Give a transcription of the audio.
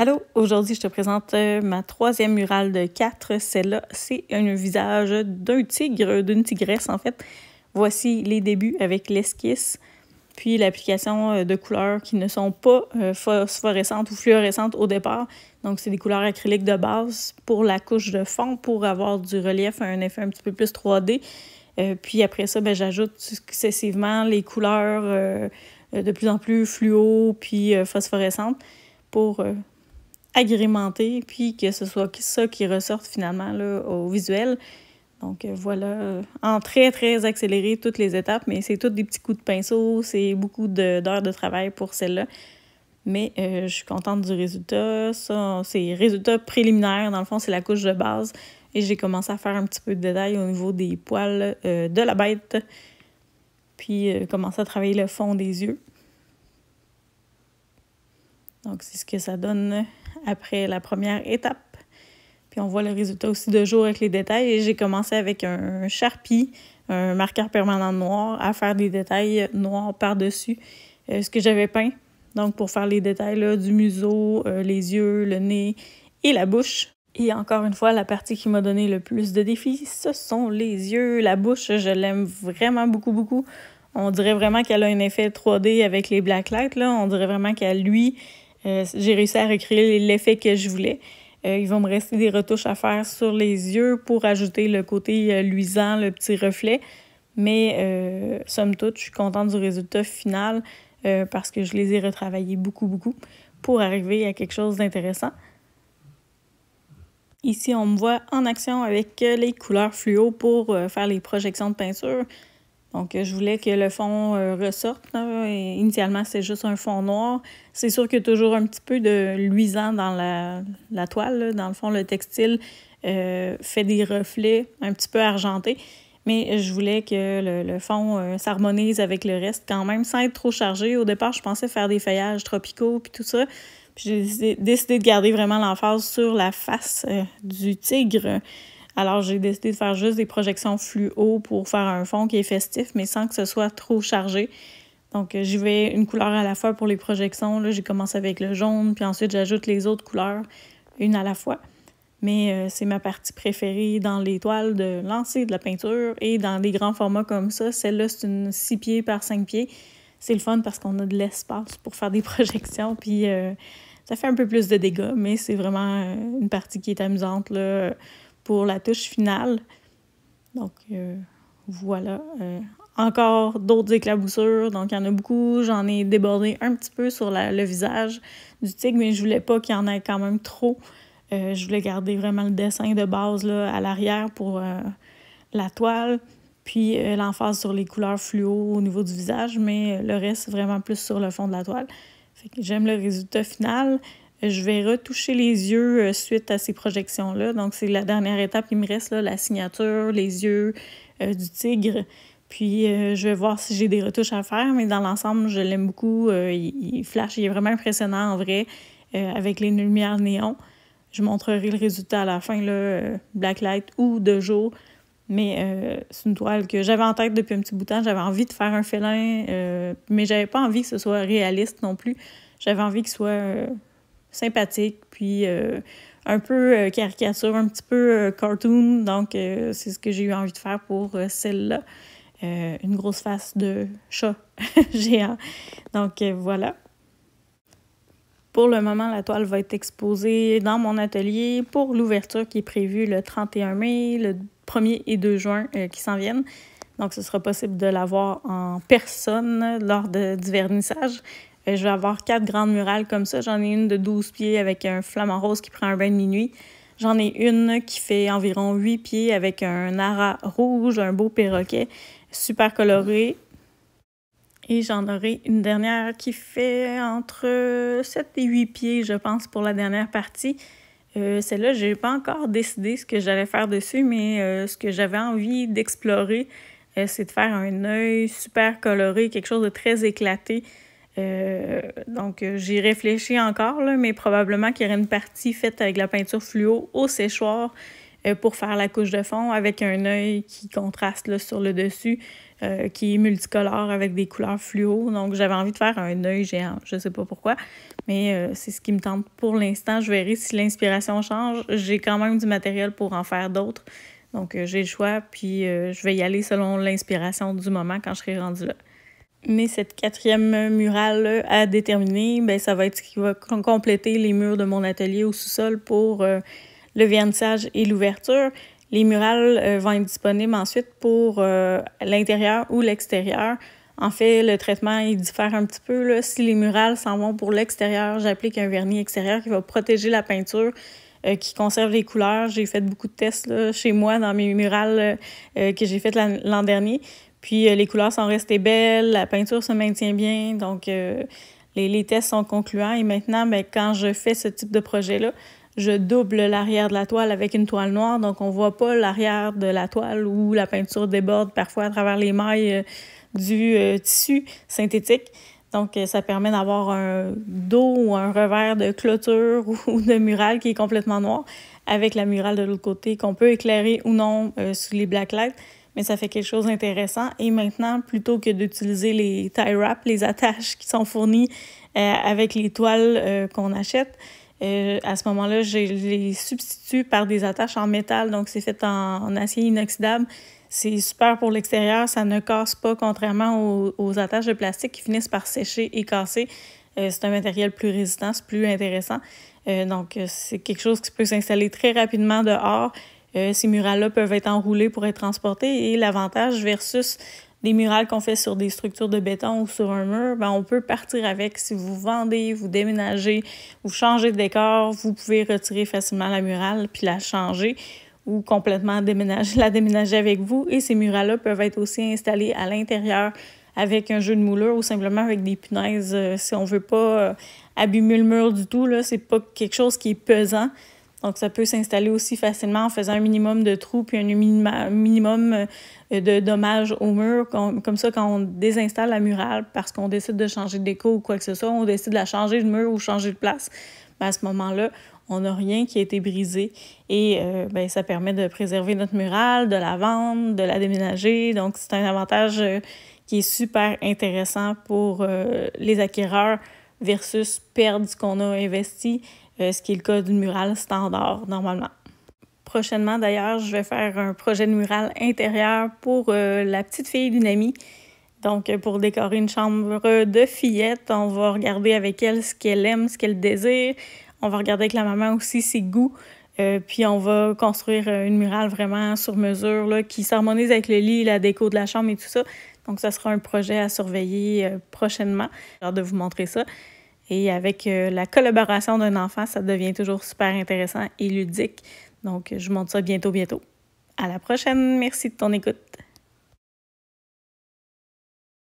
Allô, aujourd'hui je te présente ma troisième murale de 4. Celle-là, c'est un visage d'un tigre, d'une tigresse en fait. Voici les débuts avec l'esquisse, puis l'application de couleurs qui ne sont pas phosphorescentes ou fluorescentes au départ. Donc c'est des couleurs acryliques de base pour la couche de fond, pour avoir du relief, un effet un petit peu plus 3D. Puis après ça, j'ajoute successivement les couleurs de plus en plus fluo puis phosphorescentes pour agrémenter, puis que ce soit ça qui ressorte finalement là, au visuel. Donc voilà, en très, très accéléré toutes les étapes, mais c'est toutes des petits coups de pinceau, c'est beaucoup d'heures de travail pour celle-là. Mais je suis contente du résultat. Ça, c'est résultat préliminaire, dans le fond, c'est la couche de base. Et j'ai commencé à faire un petit peu de détail au niveau des poils de la bête. Puis commencer à travailler le fond des yeux. Donc c'est ce que ça donne après la première étape. Puis on voit le résultat aussi de jour avec les détails. Et j'ai commencé avec un Sharpie, un marqueur permanent noir, à faire des détails noirs par-dessus ce que j'avais peint. Donc pour faire les détails là, du museau, les yeux, le nez et la bouche. Et encore une fois, la partie qui m'a donné le plus de défis, ce sont les yeux. La bouche, je l'aime vraiment beaucoup, beaucoup. On dirait vraiment qu'elle a un effet 3D avec les blacklights, là. On dirait vraiment qu'elle lui... j'ai réussi à recréer l'effet que je voulais. Il va me rester des retouches à faire sur les yeux pour ajouter le côté luisant, le petit reflet. Mais somme toute, je suis contente du résultat final parce que je les ai retravaillés beaucoup, beaucoup pour arriver à quelque chose d'intéressant. Ici, on me voit en action avec les couleurs fluo pour faire les projections de peinture. Donc, je voulais que le fond ressorte. Là. Initialement, c'est juste un fond noir. C'est sûr qu'il y a toujours un petit peu de luisant dans la toile. Là. Dans le fond, le textile fait des reflets un petit peu argentés. Mais je voulais que le fond s'harmonise avec le reste quand même, sans être trop chargé. Au départ, je pensais faire des feuillages tropicaux puis tout ça. Puis j'ai décidé de garder vraiment l'emphase sur la face du tigre. Alors, j'ai décidé de faire juste des projections fluo pour faire un fond qui est festif, mais sans que ce soit trop chargé. Donc, j'y vais une couleur à la fois pour les projections. Là, j'ai commencé avec le jaune, puis ensuite, j'ajoute les autres couleurs, une à la fois. Mais c'est ma partie préférée dans les toiles de lancer de la peinture et dans des grands formats comme ça. Celle-là, c'est une 6 pieds par 5 pieds. C'est le fun parce qu'on a de l'espace pour faire des projections, puis ça fait un peu plus de dégâts, mais c'est vraiment une partie qui est amusante, là, pour la touche finale. Donc, voilà. Encore d'autres éclaboussures. Donc, il y en a beaucoup. J'en ai débordé un petit peu sur le visage du tigre, mais je voulais pas qu'il y en ait quand même trop. Je voulais garder vraiment le dessin de base là, à l'arrière pour la toile. Puis, l'emphase sur les couleurs fluo au niveau du visage, mais le reste, vraiment plus sur le fond de la toile. Fait que j'aime le résultat final. Je vais retoucher les yeux suite à ces projections-là. Donc, c'est la dernière étape qui me reste, là, la signature, les yeux du tigre. Puis, je vais voir si j'ai des retouches à faire, mais dans l'ensemble, je l'aime beaucoup. Il flash, il est vraiment impressionnant en vrai, avec les lumières néon. Je montrerai le résultat à la fin, là, blacklight ou de jour. Mais c'est une toile que j'avais en tête depuis un petit bout de temps. J'avais envie de faire un félin, mais j'avais pas envie que ce soit réaliste non plus. J'avais envie qu'il soit sympathique, puis un peu caricature, un petit peu cartoon. Donc, c'est ce que j'ai eu envie de faire pour celle-là. Une grosse face de chat géant. Donc, voilà. Pour le moment, la toile va être exposée dans mon atelier pour l'ouverture qui est prévue le 31 mai, le 1er et 2 juin qui s'en viennent. Donc, ce sera possible de la voir en personne lors du vernissage. Je vais avoir 4 grandes murales comme ça. J'en ai une de 12 pieds avec un flamant rose qui prend un bain de minuit. J'en ai une qui fait environ 8 pieds avec un ara rouge, un beau perroquet, super coloré. Et j'en aurai une dernière qui fait entre 7 et 8 pieds, je pense, pour la dernière partie. Celle-là, je n'ai pas encore décidé ce que j'allais faire dessus, mais ce que j'avais envie d'explorer, c'est de faire un œil super coloré, quelque chose de très éclaté. Donc, j'y réfléchis encore, là, mais probablement qu'il y aurait une partie faite avec la peinture fluo au séchoir pour faire la couche de fond avec un œil qui contraste là, sur le dessus, qui est multicolore avec des couleurs fluo. Donc, j'avais envie de faire un œil géant. Je ne sais pas pourquoi, mais c'est ce qui me tente pour l'instant. Je verrai si l'inspiration change. J'ai quand même du matériel pour en faire d'autres. Donc, j'ai le choix, puis je vais y aller selon l'inspiration du moment quand je serai rendue là. Mais cette 4e murale à déterminer, bien, ça va être ce qui va compléter les murs de mon atelier au sous-sol pour le vernissage et l'ouverture. Les murales vont être disponibles ensuite pour l'intérieur ou l'extérieur. En fait, le traitement il diffère un petit peu, là. Si les murales s'en vont pour l'extérieur, j'applique un vernis extérieur qui va protéger la peinture, qui conserve les couleurs. J'ai fait beaucoup de tests là, chez moi dans mes murales que j'ai faites l'an dernier. Puis les couleurs sont restées belles, la peinture se maintient bien, donc les tests sont concluants. Et maintenant, bien, quand je fais ce type de projet-là, je double l'arrière de la toile avec une toile noire, donc on ne voit pas l'arrière de la toile où la peinture déborde parfois à travers les mailles du tissu synthétique. Donc, ça permet d'avoir un dos ou un revers de clôture ou de murale qui est complètement noir, avec la murale de l'autre côté qu'on peut éclairer ou non sous les blacklights. Mais ça fait quelque chose d'intéressant. Et maintenant, plutôt que d'utiliser les tie wraps, les attaches qui sont fournies avec les toiles qu'on achète, à ce moment-là, je les substitue par des attaches en métal. Donc, c'est fait en acier inoxydable. C'est super pour l'extérieur. Ça ne casse pas, contrairement aux attaches de plastique qui finissent par sécher et casser. C'est un matériel plus résistant, c'est plus intéressant. Donc, c'est quelque chose qui peut s'installer très rapidement dehors. Ces murales-là peuvent être enroulés pour être transportés. Et l'avantage versus des murales qu'on fait sur des structures de béton ou sur un mur, bien, on peut partir avec. Si vous vendez, vous déménagez, vous changez de décor, vous pouvez retirer facilement la murale puis la changer ou complètement la déménager avec vous. Et ces murales-là peuvent être aussi installés à l'intérieur avec un jeu de moulure ou simplement avec des punaises. Si on veut pas abîmer le mur du tout, là, c'est pas quelque chose qui est pesant. Donc, ça peut s'installer aussi facilement en faisant un minimum de trous puis un minimum de dommages au mur. Comme ça, quand on désinstalle la murale parce qu'on décide de changer de déco ou quoi que ce soit, on décide de la changer de mur ou changer de place, bien, à ce moment-là, on n'a rien qui a été brisé et bien, ça permet de préserver notre murale, de la vendre, de la déménager. Donc, c'est un avantage qui est super intéressant pour les acquéreurs versus perdre ce qu'on a investi. Ce qui est le cas d'une murale standard, normalement. Prochainement, d'ailleurs, je vais faire un projet de murale intérieure pour la petite fille d'une amie. Donc, pour décorer une chambre de fillette, on va regarder avec elle ce qu'elle aime, ce qu'elle désire. On va regarder avec la maman aussi ses goûts. Puis, on va construire une murale vraiment sur mesure là, qui s'harmonise avec le lit, la déco de la chambre et tout ça. Donc, ça sera un projet à surveiller prochainement. J'ai hâte de vous montrer ça. Et avec la collaboration d'un enfant, ça devient toujours super intéressant et ludique. Donc, je montre ça bientôt. À la prochaine. Merci de ton écoute.